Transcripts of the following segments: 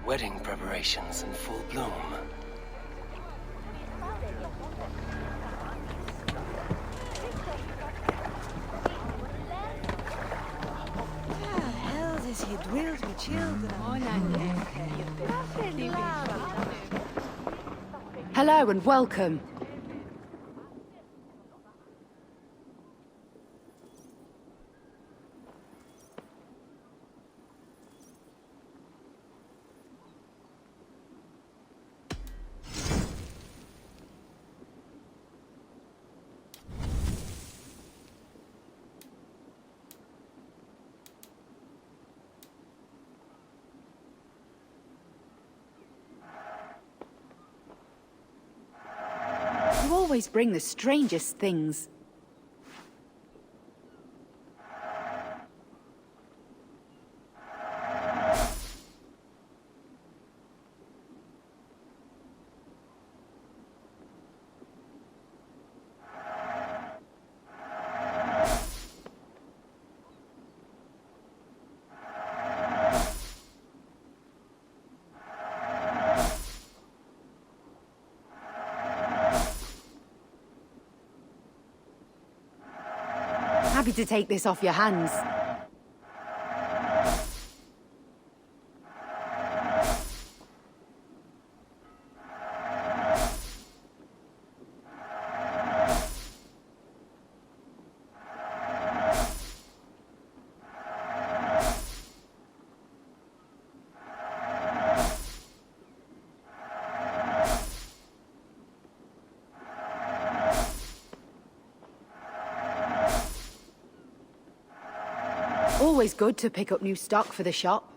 Wedding preparations in full bloom. He dwells with children. Hello and welcome. You always bring the strangest things. Happy to take this off your hands. Always good to pick up new stock for the shop.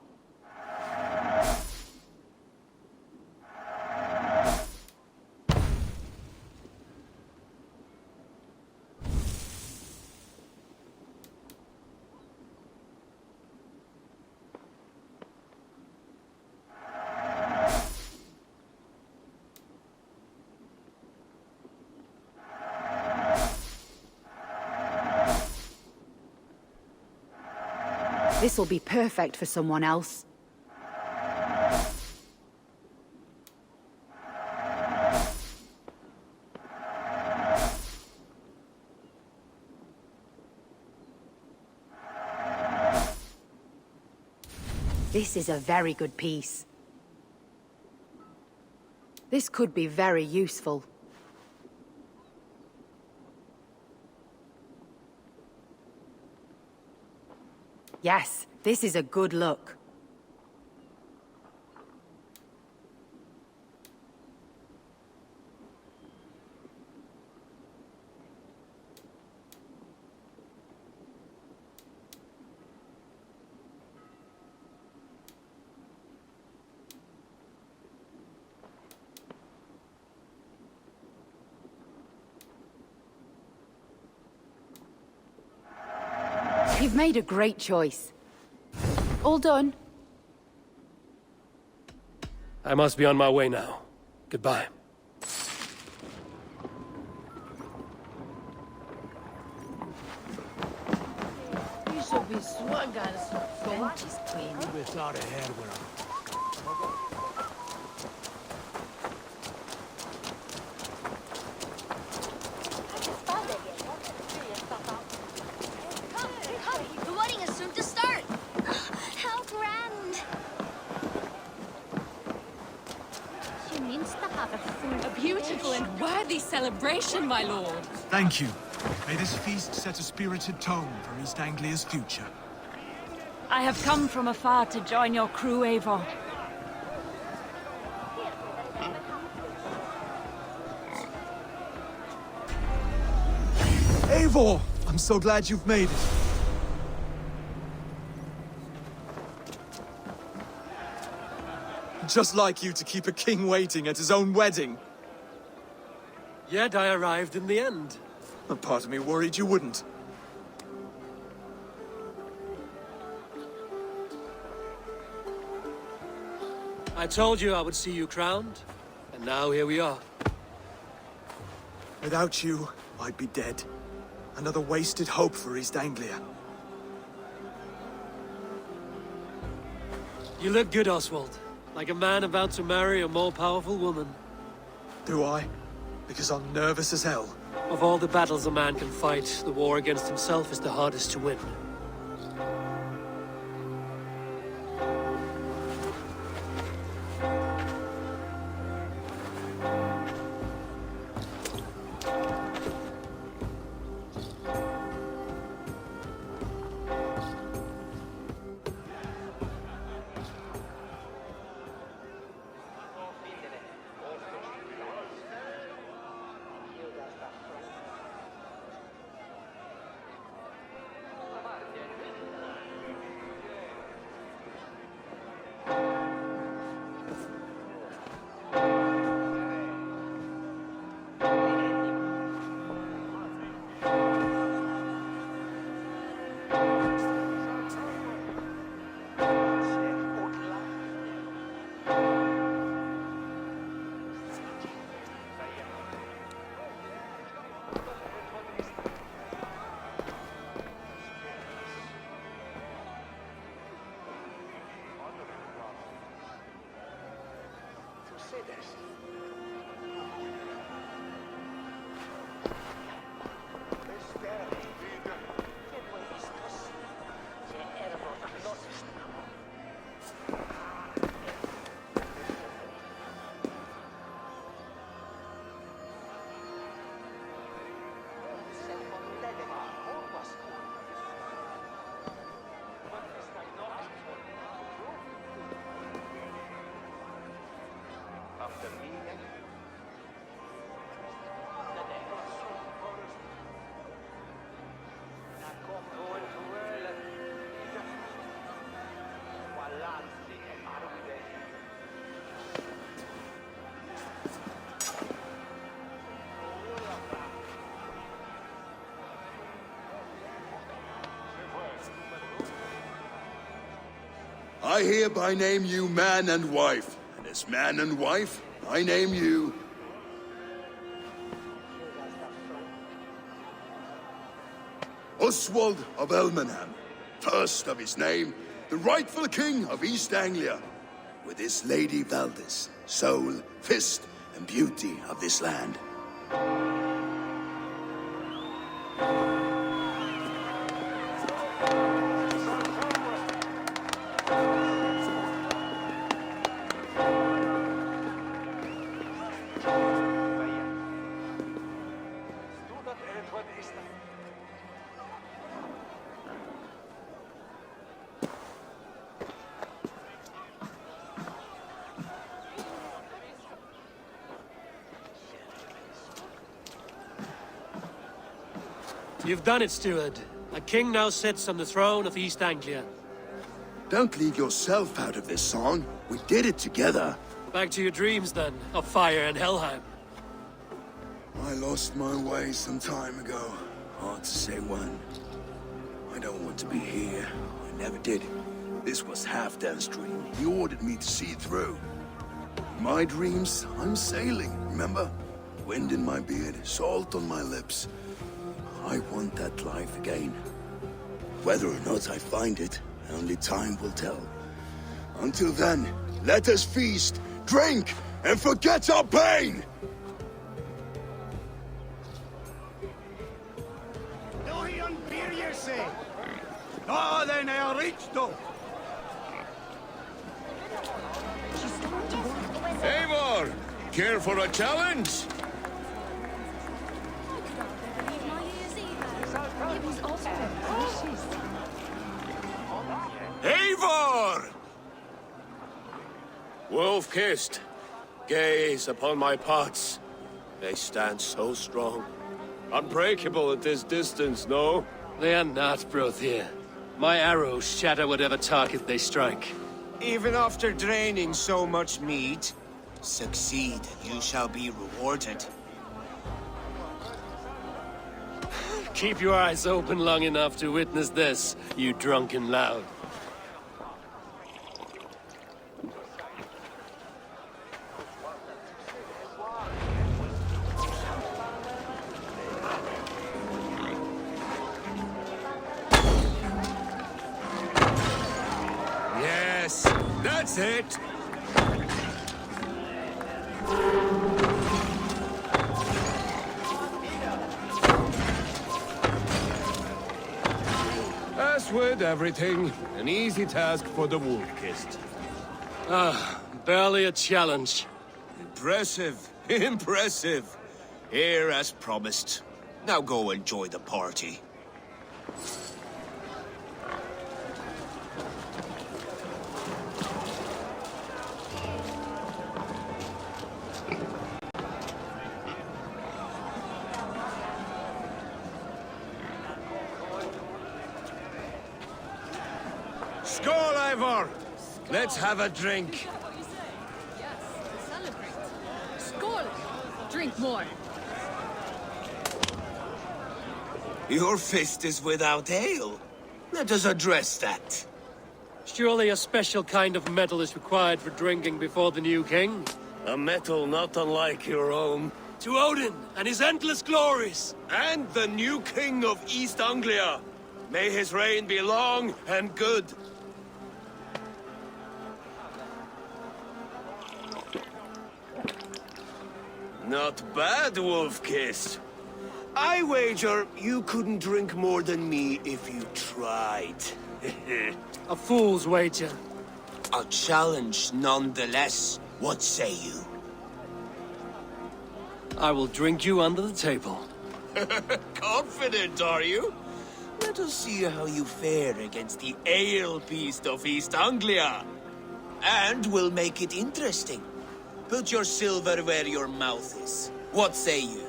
This'll be perfect for someone else. This is a very good piece. This could be very useful. Yes, this is a good look. You've made a great choice. All done. I must be on my way now. Goodbye. You should be sworn got some Frenchies clean. We thought ahead with her. The wedding is soon to start! How grand! A beautiful and worthy celebration, my lord. Thank you. May this feast set a spirited tone for East Anglia's future. I have come from afar to join your crew, Eivor. Eivor! I'm so glad you've made it. Just like you to keep a king waiting at his own wedding. Yet I arrived in the end. A part of me worried you wouldn't. I told you I would see you crowned, and now here we are. Without you, I'd be dead. Another wasted hope for East Anglia. You look good, Oswald. Like a man about to marry a more powerful woman. Do I? Because I'm nervous as hell. Of all the battles a man can fight, the war against himself is the hardest to win. I hereby name you man and wife, and as man and wife, I name you... Oswald of Elmenham, first of his name, the rightful king of East Anglia, with his lady Valdis, soul, fist, and beauty of this land. You've done it, steward. A king now sits on the throne of East Anglia. Don't leave yourself out of this song. We did it together. Back to your dreams, then, of fire and Helheim. I lost my way some time ago. Hard to say when. I don't want to be here. I never did. This was Halfdan's dream. He ordered me to see it through. In my dreams, I'm sailing, remember? Wind in my beard, salt on my lips. I want that life again. Whether or not I find it, only time will tell. Until then, let us feast, drink, and forget our pain! Oh, then I reached though. Eivor, care for a challenge? Eivor! Wolf-kissed, gaze upon my parts. They stand so strong. Unbreakable at this distance, no? They are not, Brothir. My arrows shatter whatever target they strike. Even after draining so much meat, succeed, you shall be rewarded. Keep your eyes open long enough to witness this, you drunken loud. Yes, that's it. As with everything, an easy task for the wolf-kissed. Barely a challenge. Impressive. Impressive. Here as promised. Now go enjoy the party. Skål, Ivor! Let's have a drink. Skål! Drink more. Your fist is without ale. Let us address that. Surely a special kind of metal is required for drinking before the new king? A metal not unlike your own. To Odin and his endless glories! And the new king of East Anglia. May his reign be long and good. Not bad, Wolf-Kiss. I wager you couldn't drink more than me if you tried. A fool's wager. A challenge nonetheless. What say you? I will drink you under the table. Confident, are you? Let us see how you fare against the ale beast of East Anglia. And we'll make it interesting. Put your silver where your mouth is. What say you?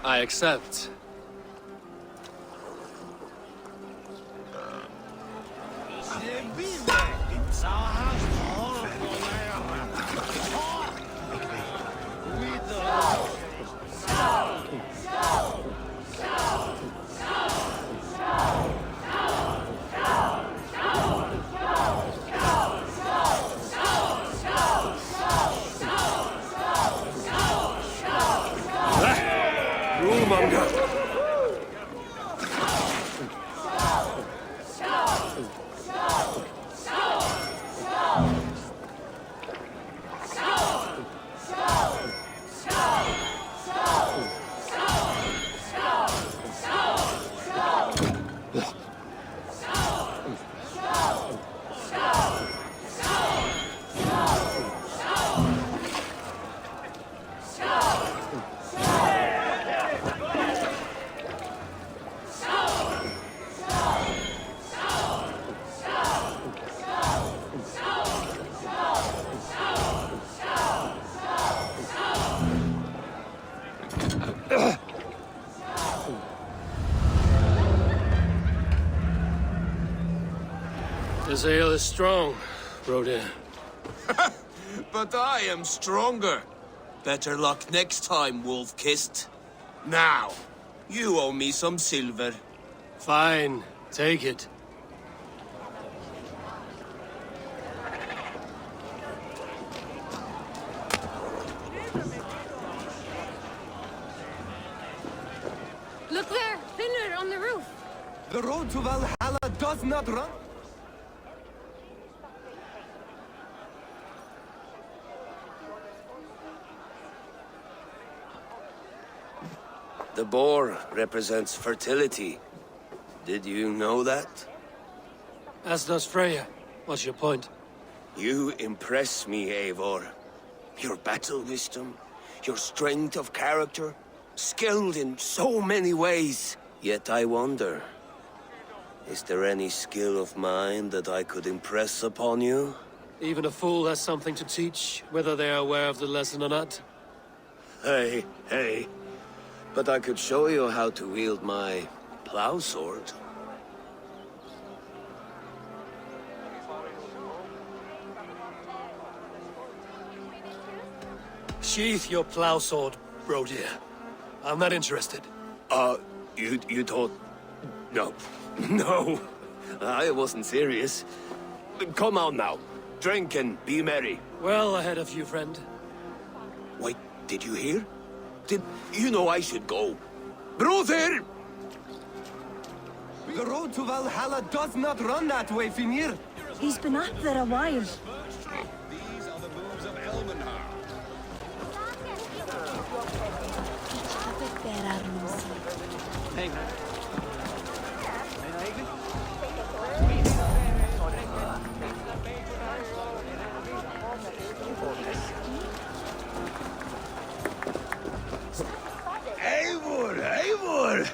I accept. This ale is strong, Brodir. But I am stronger. Better luck next time, Wolf-Kissed. Now, you owe me some silver. Fine, take it. Look there, thinner on the roof. The road to Valhalla does not run. The boar represents fertility. Did you know that? As does Freya. What's your point? You impress me, Eivor. Your battle wisdom, your strength of character, skilled in so many ways. Yet I wonder, is there any skill of mine that I could impress upon you? Even a fool has something to teach, whether they are aware of the lesson or not. Hey. But I could show you how to wield my plow sword. Sheath your plow sword, Brodir. I'm not interested. You thought... No. No. I wasn't serious. Come on now. Drink and be merry. Well ahead of you, friend. Wait, did you hear? You know I should go. Brother! The road to Valhalla does not run that way, Finir. He's been up there a while. These are the moves of Elmenhar. Hang on. Eivor, Eivor!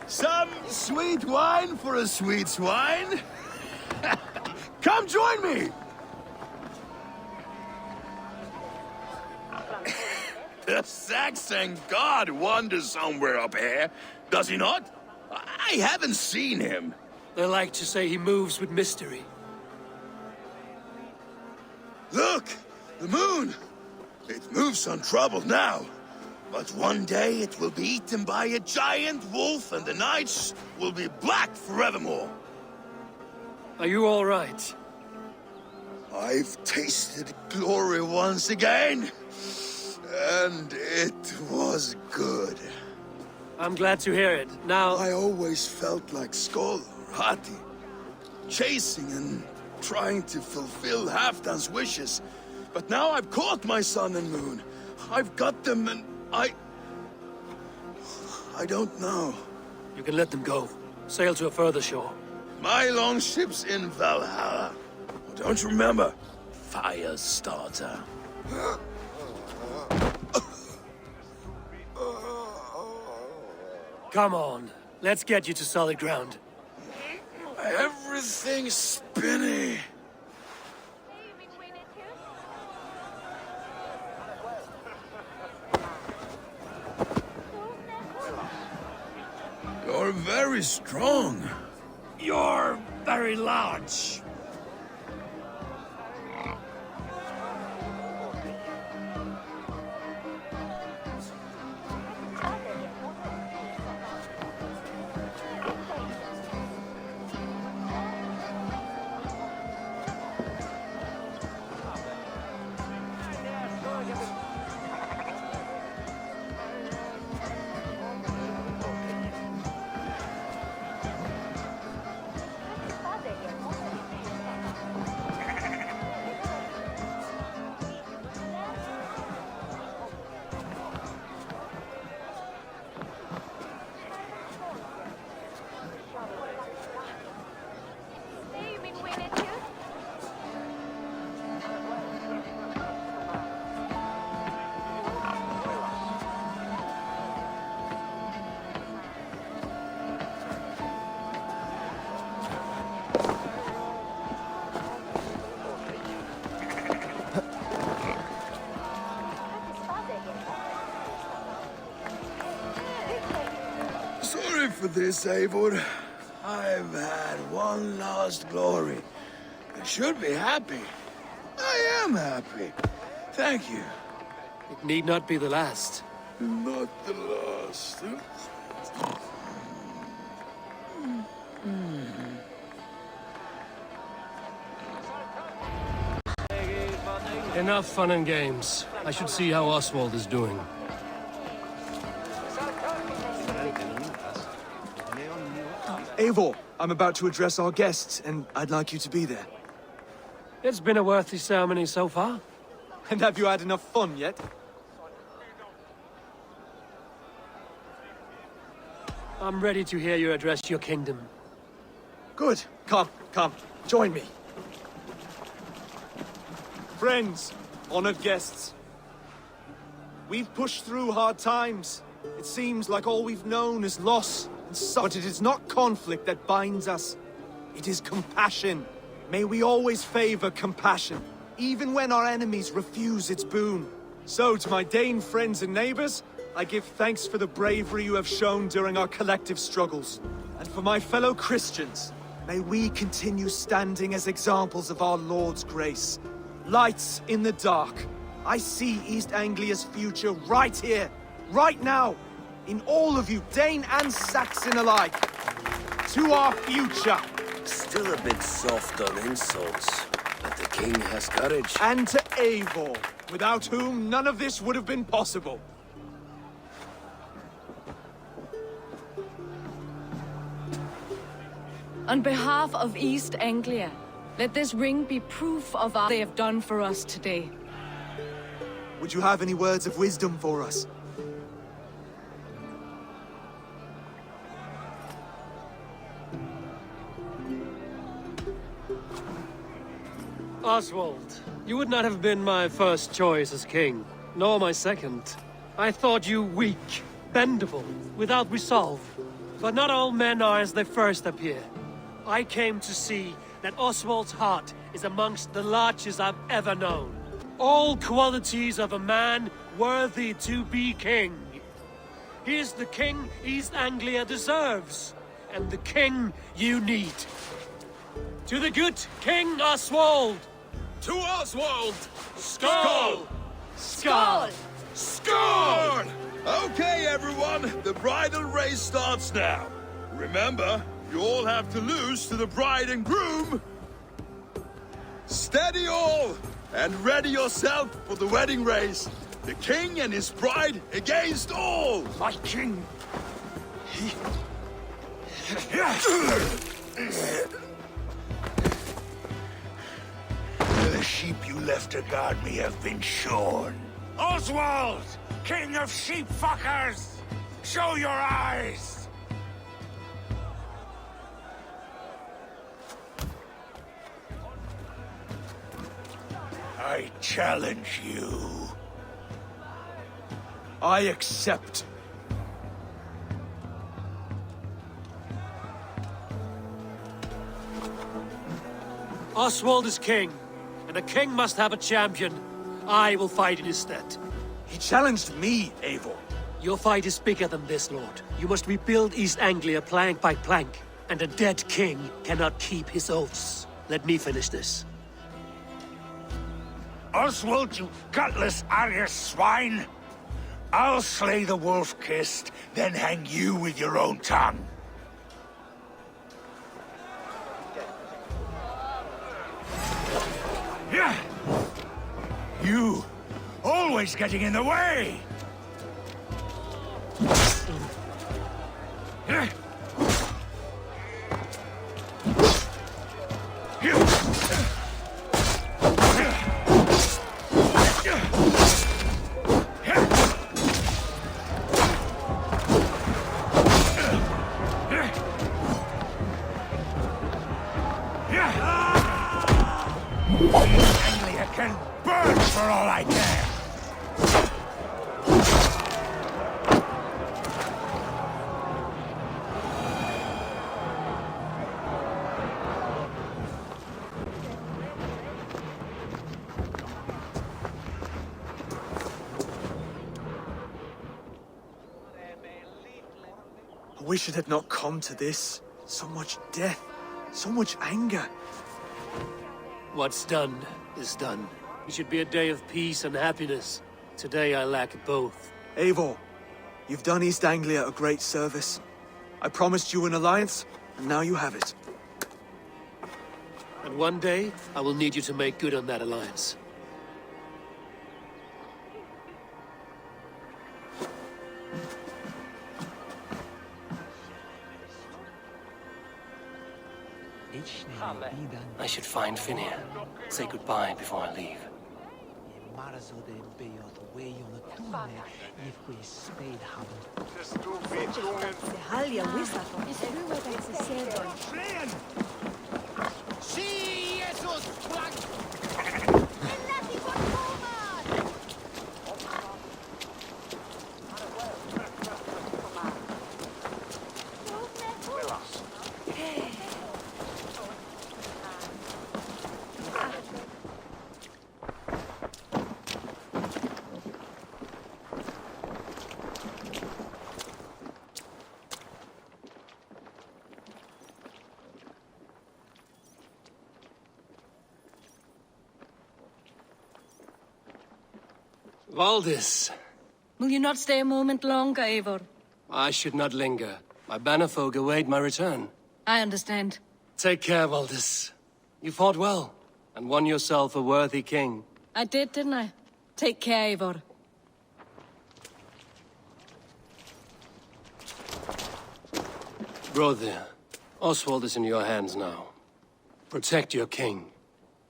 Some sweet wine for a sweet swine? Come join me! The Saxon god wanders somewhere up here, does he not? I haven't seen him. They like to say he moves with mystery. Look! The moon! It moves untroubled now. But one day it will be eaten by a giant wolf and the nights will be black forevermore. Are you all right? I've tasted glory once again. And it was good. I'm glad to hear it. Now... I always felt like Skoll or Hati. Chasing and trying to fulfill Halfdan's wishes. But now I've caught my sun and moon. I've got them and I don't know. You can let them go. Sail to a further shore. My longship's in Valhalla. Don't you remember? Firestarter. Come on. Let's get you to solid ground. Everything's spinny. You're very strong. You're very large. Sorry for this, Eivor. I've had one last glory. I should be happy. I am happy. Thank you. It need not be the last. Not the last. Enough fun and games. I should see how Oswald is doing. Eivor, I'm about to address our guests, and I'd like you to be there. It's been a worthy ceremony so far. And have you had enough fun yet? I'm ready to hear you address your kingdom. Good. Come, join me. Friends, honored guests. We've pushed through hard times. It seems like all we've known is loss and suffering. But it is not conflict that binds us. It is compassion. May we always favor compassion, even when our enemies refuse its boon. So, to my Dane friends and neighbors, I give thanks for the bravery you have shown during our collective struggles. And for my fellow Christians, may we continue standing as examples of our Lord's grace. Lights in the dark. I see East Anglia's future right here, right now, in all of you, Dane and Saxon alike. To our future. Still a bit soft on insults, but the king has courage. And to Eivor, without whom none of this would have been possible. On behalf of East Anglia, let this ring be proof of all they have done for us today. Would you have any words of wisdom for us? Oswald, you would not have been my first choice as king, nor my second. I thought you weak, bendable, without resolve. But not all men are as they first appear. I came to see that Oswald's heart is amongst the largest I've ever known. All qualities of a man worthy to be king. He is the king East Anglia deserves, and the king you need. To the good King Oswald! To Oswald! Skull! Skull! Skull! Okay, everyone, the bridal race starts now. Remember, you all have to lose to the bride and groom. Steady all, and ready yourself for the wedding race. The king and his bride against all. My king! The sheep you left to guard me have been shorn. Oswald! King of sheep fuckers! Show your eyes! I challenge you. I accept. Oswald is king, and a king must have a champion. I will fight in his stead. He challenged me, Eivor. Your fight is bigger than this, Lord. You must rebuild East Anglia plank by plank, and a dead king cannot keep his oaths. Let me finish this. Oswald, you gutless Arya swine! I'll slay the wolf-kissed, then hang you with your own tongue. Yeah! You! Always getting in the way! Yeah. Anglia can burn for all I care! I wish it had not come to this. So much death, so much anger. What's done is done. It should be a day of peace and happiness. Today I lack both. Eivor, you've done East Anglia a great service. I promised you an alliance, and now you have it. And one day, I will need you to make good on that alliance. I should find Finir. Say goodbye before I leave. Halja wissa is everywhere that's a sailor. Sí, esos Valdis, Will you not stay a moment longer, Eivor? I should not linger. My bannerfolk await my return. I understand. Take care, Valdis. You fought well, and won yourself a worthy king. I did, didn't I? Take care, Eivor. Brother, Oswald is in your hands now. Protect your king,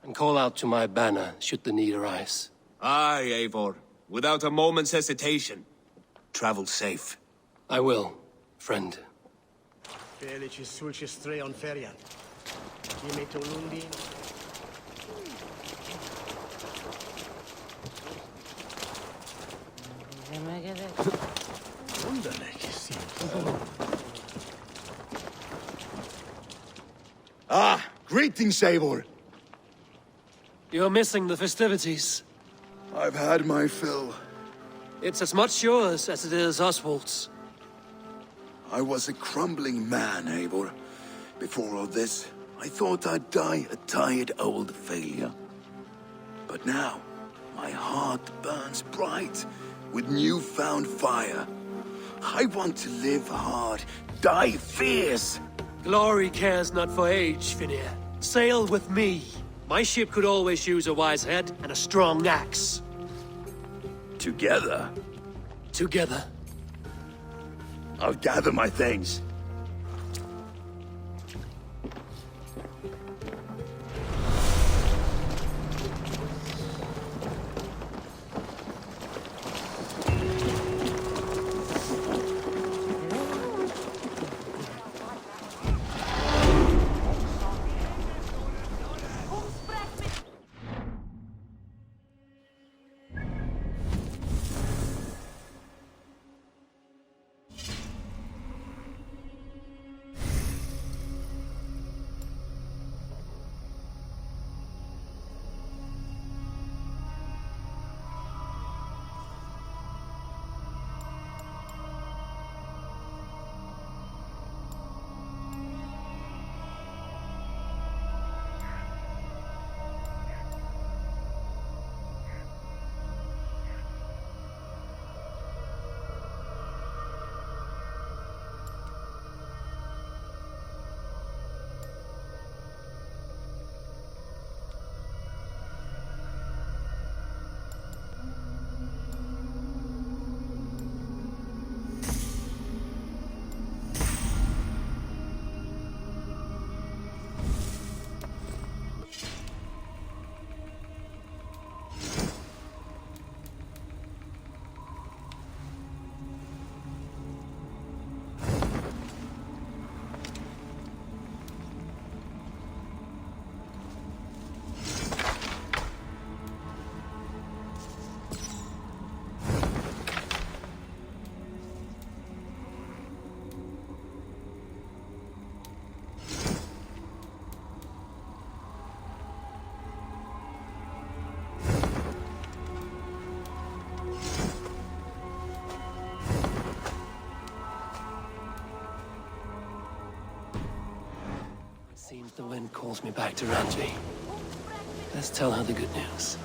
and call out to my banner should the need arise. Aye, Eivor. Without a moment's hesitation. Travel safe. I will, friend. Felicis sulcis treon ferian. Time to lundi. Ah, greetings, Eivor. You're missing the festivities. I've had my fill. It's as much yours as it is Oswald's. I was a crumbling man, Eivor. Before all this, I thought I'd die a tired old failure. But now, my heart burns bright with newfound fire. I want to live hard, die fierce. Glory cares not for age, Finir. Sail with me. My ship could always use a wise head and a strong axe. Together, Together. I'll gather my things. Seems the wind calls me back to Ranji. Let's tell her the good news.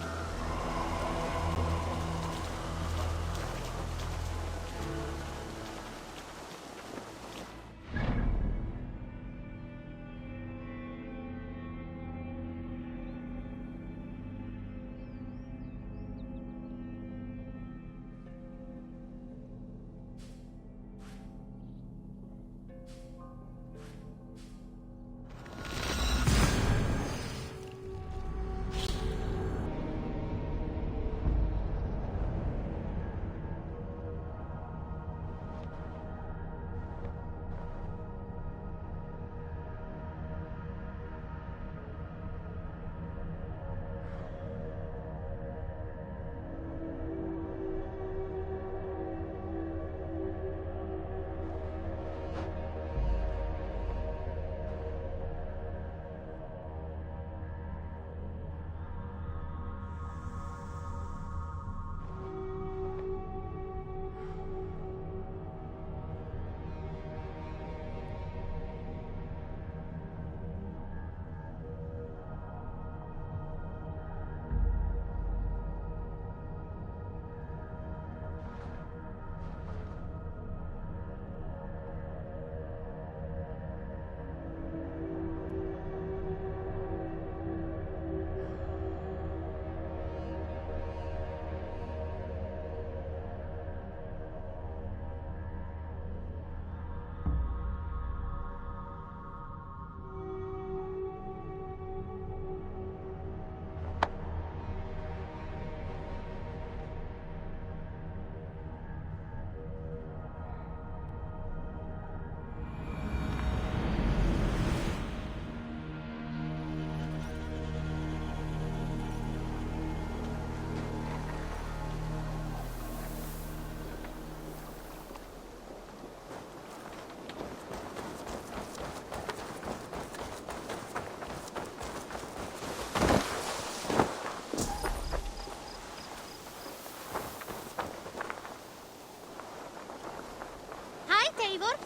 Eivor?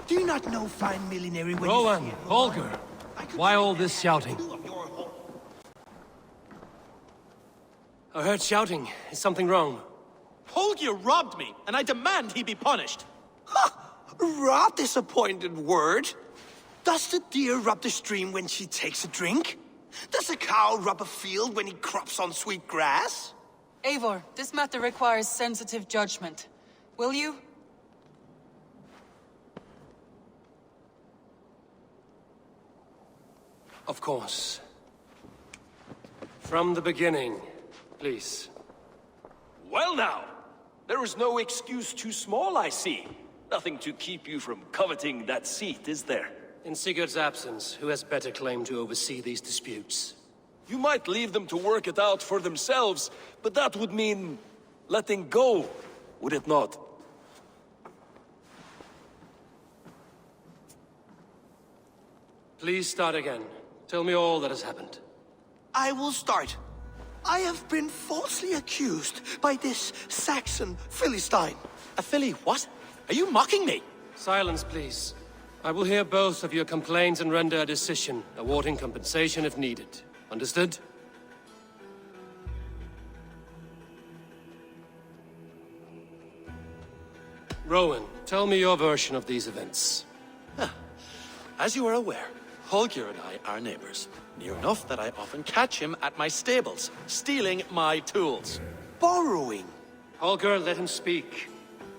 Do you not know fine millinery when Rowan, you see it? Holger, why all this shouting? I heard shouting. Is something wrong? Holger robbed me, and I demand he be punished. Robbed is a pointed word. Does the deer rub the stream when she takes a drink? Does a cow rub a field when he crops on sweet grass? Eivor, this matter requires sensitive judgment. Will you? Of course. From the beginning, please. Well now, there is no excuse too small, I see. Nothing to keep you from coveting that seat, is there? In Sigurd's absence, who has better claim to oversee these disputes? You might leave them to work it out for themselves, but that would mean letting go, would it not? Please start again. Tell me all that has happened. I will start. I have been falsely accused by this Saxon Philistine. A Philly what? Are you mocking me? Silence, please. I will hear both of your complaints and render a decision, awarding compensation if needed. Understood? Rowan, tell me your version of these events. As you are aware, Holger and I are neighbors. Near enough that I often catch him at my stables, stealing my tools. Borrowing. Holger, let him speak.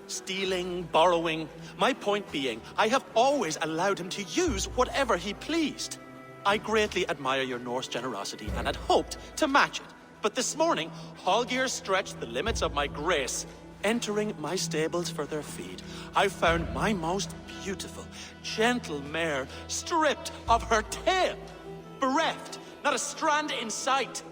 Stealing, borrowing. My point being, I have always allowed him to use whatever he pleased. I greatly admire your Norse generosity and had hoped to match it. But this morning, Holger stretched the limits of my grace. Entering my stables for their feed, I found my most beautiful, gentle mare stripped of her tail. Bereft, not a strand in sight.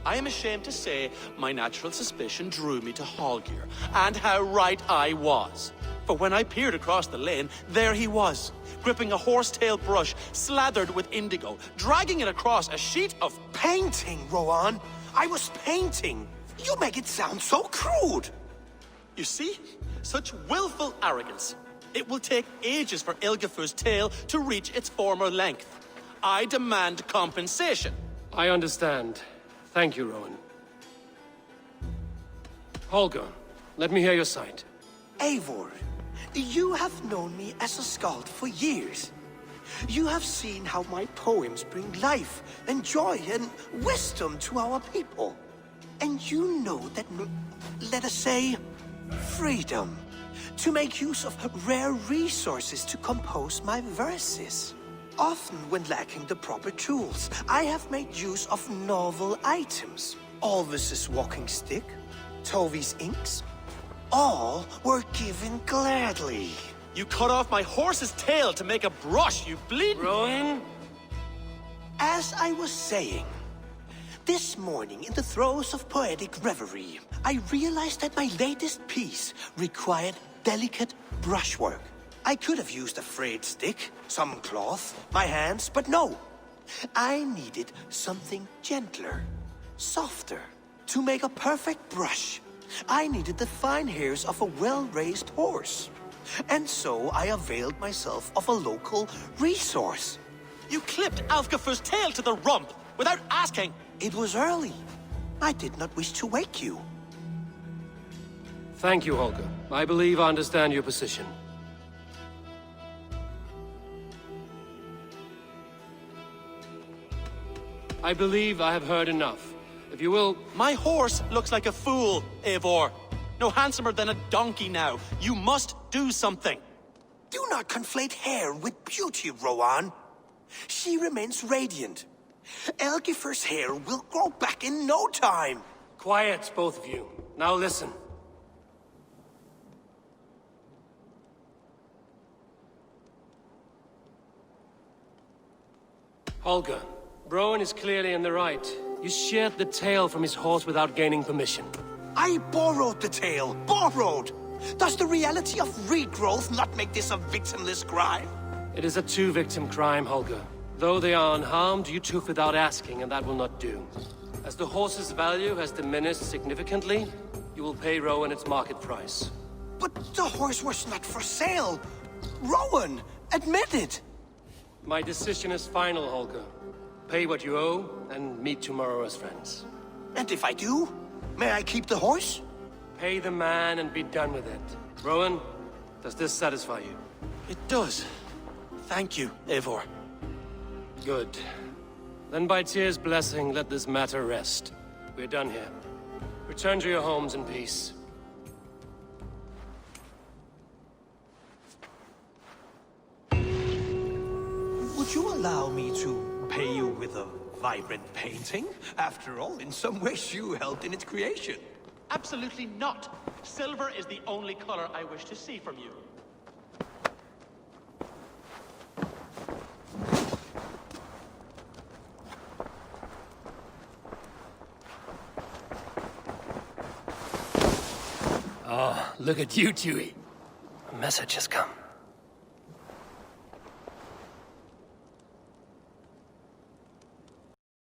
I am ashamed to say my natural suspicion drew me to Holger, and how right I was. For when I peered across the lane, there he was, gripping a horsetail brush slathered with indigo, dragging it across a sheet of painting, Rowan. I was painting. You make it sound so crude. You see? Such willful arrogance. It will take ages for Ilgafur's tail to reach its former length. I demand compensation. I understand. Thank you, Rowan. Holger, let me hear your side. Eivor, you have known me as a skald for years. You have seen how my poems bring life and joy and wisdom to our people. And you know that, let us say, freedom, to make use of rare resources to compose my verses. Often when lacking the proper tools, I have made use of novel items. Alvis's walking stick, Tovi's inks, all were given gladly. You cut off my horse's tail to make a brush, you bleeding... Rowan? As I was saying, this morning in the throes of poetic reverie, I realized that my latest piece required delicate brushwork. I could have used a frayed stick, some cloth, my hands, but no. I needed something gentler, softer. To make a perfect brush, I needed the fine hairs of a well-raised horse. And so I availed myself of a local resource. You clipped Alfgafur's tail to the rump without asking. It was early. I did not wish to wake you. Thank you, Holger. I believe I understand your position. I believe I have heard enough. If you will... My horse looks like a fool, Eivor. No handsomer than a donkey now. You must do something. Do not conflate hair with beauty, Rowan. She remains radiant. Elgifer's hair will grow back in no time. Quiet, both of you. Now listen. Holger, Rowan is clearly in the right. You sheared the tail from his horse without gaining permission. I borrowed the tail. Borrowed! Does the reality of regrowth not make this a victimless crime? It is a two-victim crime, Holger. Though they are unharmed, you took without asking, and that will not do. As the horse's value has diminished significantly, you will pay Rowan its market price. But the horse was not for sale. Rowan, admit it. My decision is final, Holger. Pay what you owe, and meet tomorrow as friends. And if I do, may I keep the horse? Pay the man and be done with it. Rowan, does this satisfy you? It does. Thank you, Eivor. Good. Then by Tyr's blessing, let this matter rest. We're done here. Return to your homes in peace. Would you allow me to pay you with a vibrant painting? After all, in some ways you helped in its creation. Absolutely not. Silver is the only color I wish to see from you. Oh, look at you, Dewey. A message has come.